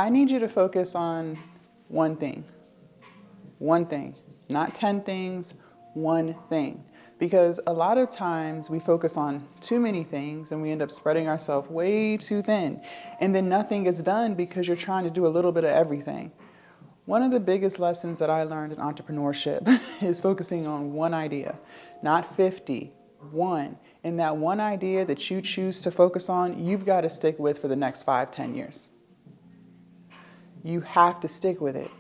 I need you to focus on one thing. One thing, not 10 things, one thing. Because a lot of times we focus on too many things and we end up spreading ourselves way too thin. And then nothing gets done because you're trying to do a little bit of everything. One of the biggest lessons that I learned in entrepreneurship is focusing on one idea, not 50, one. And that one idea that you choose to focus on, you've got to stick with for the next 5, 10 years. You have to stick with it.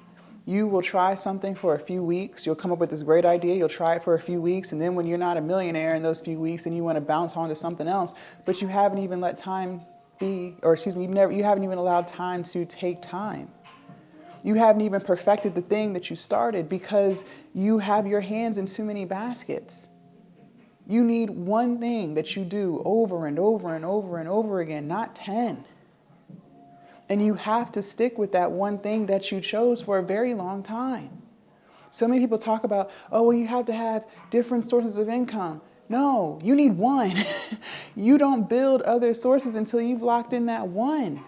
You will try something for a few weeks. You'll come up with this great idea. You'll try it for a few weeks. And then when you're not a millionaire in those few weeks and you want to bounce on to something else, but you haven't even let time be, or excuse me, you haven't even allowed time to take time. You haven't even perfected the thing that you started because you have your hands in too many baskets. You need one thing that you do over and over and over and over again, not 10. And you have to stick with that one thing that you chose for a very long time. So many people talk about, oh, well, you have to have different sources of income. No, you need one. You don't build other sources until you've locked in that one.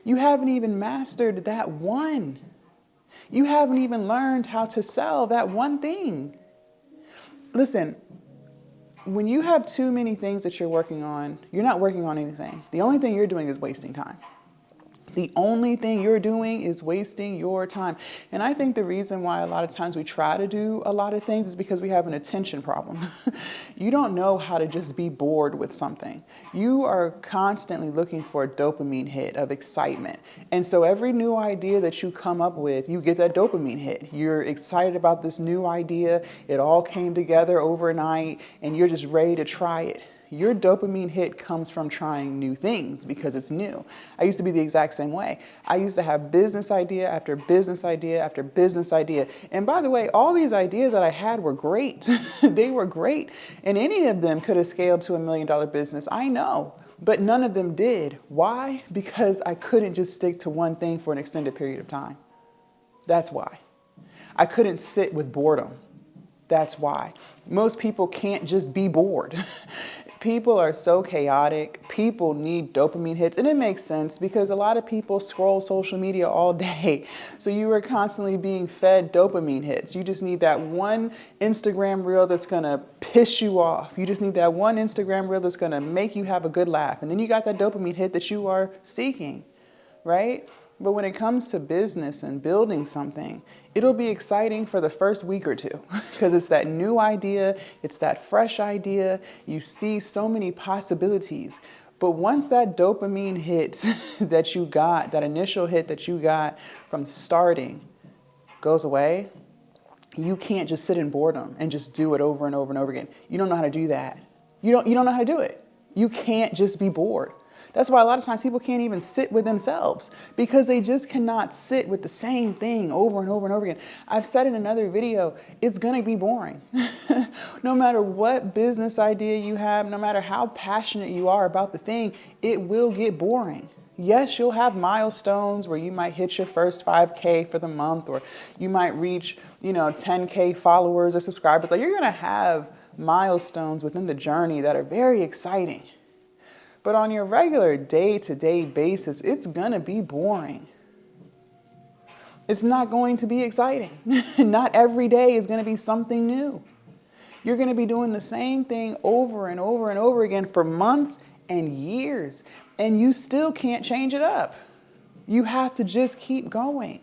You haven't even mastered that one. You haven't even learned how to sell that one thing. Listen, when you have too many things that you're working on, you're not working on anything. The only thing you're doing is wasting time. The only thing you're doing is wasting your time. And I think the reason why a lot of times we try to do a lot of things is because we have an attention problem. You don't know how to just be bored with something. You are constantly looking for a dopamine hit of excitement. And so every new idea that you come up with, you get that dopamine hit. You're excited about this new idea. It all came together overnight and you're just ready to try it. Your dopamine hit comes from trying new things because it's new. I used to be the exact same way. I used to have business idea after business idea after business idea. And by the way, all these ideas that I had were great. They were great. And any of them could have scaled to $1 million business. I know. But none of them did. Why? Because I couldn't just stick to one thing for an extended period of time. That's why. I couldn't sit with boredom. That's why. Most people can't just be bored. People are so chaotic. People need dopamine hits. And it makes sense because a lot of people scroll social media all day. So you are constantly being fed dopamine hits. You just need that one Instagram reel that's going to piss you off. You just need that one Instagram reel that's going to make you have a good laugh. And then you got that dopamine hit that you are seeking, right? But when it comes to business and building something, it'll be exciting for the first week or two because it's that new idea, it's that fresh idea. You see so many possibilities. But once that dopamine hit that you got, that initial hit that you got from starting goes away, you can't just sit in boredom and just do it over and over and over again. You don't know how to do that. You don't know how to do it. You can't just be bored. That's why a lot of times people can't even sit with themselves because they just cannot sit with the same thing over and over and over again. I've said in another video, it's going to be boring. No matter what business idea you have, no matter how passionate you are about the thing, it will get boring. Yes, you'll have milestones where you might hit your first 5K for the month, or you might reach, 10K followers or subscribers. Like, you're going to have milestones within the journey that are very exciting. But on your regular day-to-day basis, it's going to be boring. It's not going to be exciting. Not every day is going to be something new. You're going to be doing the same thing over and over and over again for months and years, and you still can't change it up. You have to just keep going.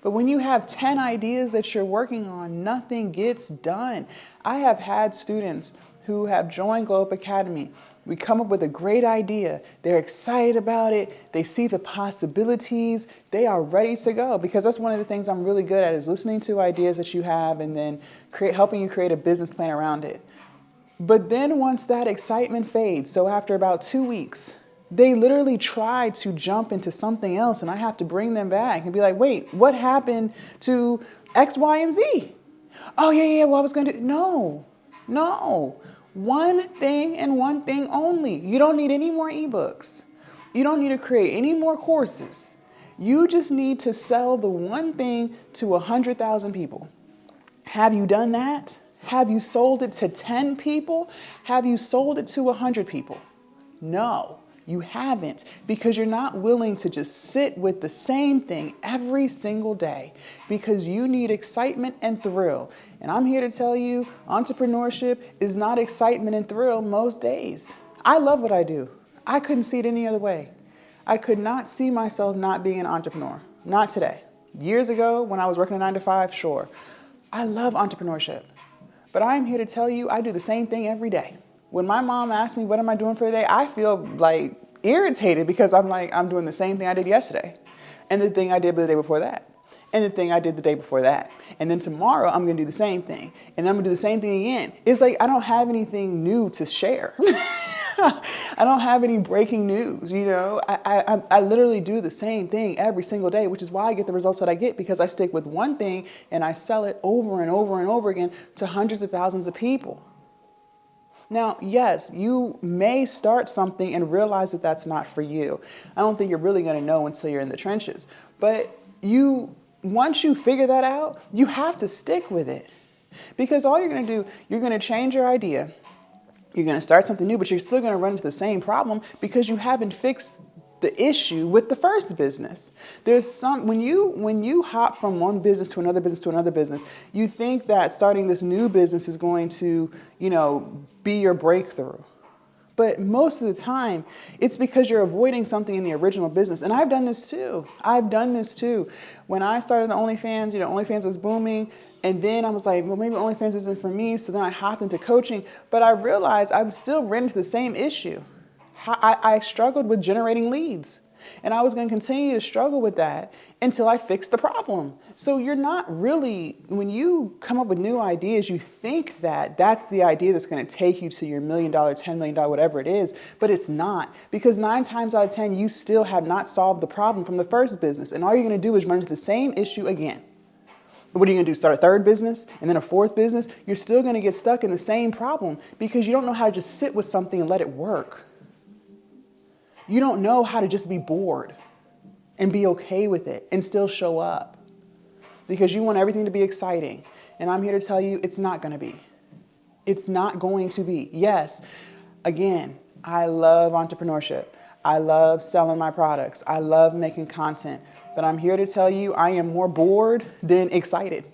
But when you have 10 ideas that you're working on, nothing gets done. I have had students who have joined Glow Up Academy. We come up with a great idea. They're excited about it. They see the possibilities. They are ready to go because that's one of the things I'm really good at is listening to ideas that you have and then helping you create a business plan around it. But then once that excitement fades, so after about 2 weeks, they literally try to jump into something else and I have to bring them back and be like, wait, what happened to X, Y, and Z? Oh, yeah, well, I was going to, no. One thing and one thing only. You don't need any more ebooks. You don't need to create any more courses. You just need to sell the one thing to 100,000 people. Have you done that? Have you sold it to 10 people? Have you sold it to 100 people? No. You haven't, because you're not willing to just sit with the same thing every single day, because you need excitement and thrill. And I'm here to tell you, entrepreneurship is not excitement and thrill most days. I love what I do. I couldn't see it any other way. I could not see myself not being an entrepreneur. Not today. Years ago, when I was working a 9 to 5, sure. I love entrepreneurship. But I'm here to tell you, I do the same thing every day. When my mom asks me, what am I doing for the day? I feel like irritated, because I'm like, I'm doing the same thing I did yesterday. And the thing I did the day before that. And the thing I did the day before that. And then tomorrow, I'm going to do the same thing. And then I'm going to do the same thing again. It's like, I don't have anything new to share. I don't have any breaking news, you know. I literally do the same thing every single day, which is why I get the results that I get, because I stick with one thing and I sell it over and over and over again to hundreds of thousands of people. Now, yes, you may start something and realize that that's not for you. I don't think you're really going to know until you're in the trenches. But once you figure that out, you have to stick with it. Because all you're going to do, you're going to change your idea. You're going to start something new, but you're still going to run into the same problem because you haven't fixed the issue with the first business. When you hop from one business to another business to another business, you think that starting this new business is going to, be your breakthrough. But most of the time, it's because you're avoiding something in the original business. And I've done this too. When I started the OnlyFans, OnlyFans was booming. And then I was like, well, maybe OnlyFans isn't for me. So then I hopped into coaching. But I realized I still ran into the same issue. I struggled with generating leads. And I was going to continue to struggle with that until I fixed the problem. So you're not really, when you come up with new ideas, you think that that's the idea that's going to take you to your $1 million, $10 million, whatever it is, but it's not. Because 9 times out of 10, you still have not solved the problem from the first business. And all you're going to do is run into the same issue again. What are you going to do? Start a third business and then a fourth business? You're still going to get stuck in the same problem because you don't know how to just sit with something and let it work. You don't know how to just be bored and be okay with it and still show up because you want everything to be exciting. And I'm here to tell you, it's not going to be. It's not going to be. Yes, again, I love entrepreneurship. I love selling my products. I love making content. But I'm here to tell you, I am more bored than excited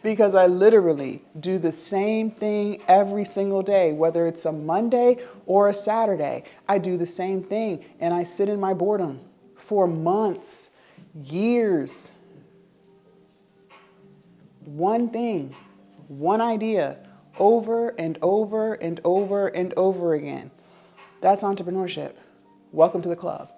because I literally do the same thing every single day, whether it's a Monday or a Saturday. I do the same thing and I sit in my boredom for months, years. One thing, one idea, over and over and over and over again. That's entrepreneurship. Welcome to the club.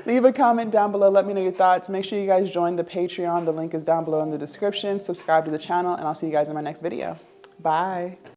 Leave a comment down below. Let me know your thoughts. Make sure you guys join the Patreon. The link is down below in the description. Subscribe to the channel, and I'll see you guys in my next video. Bye.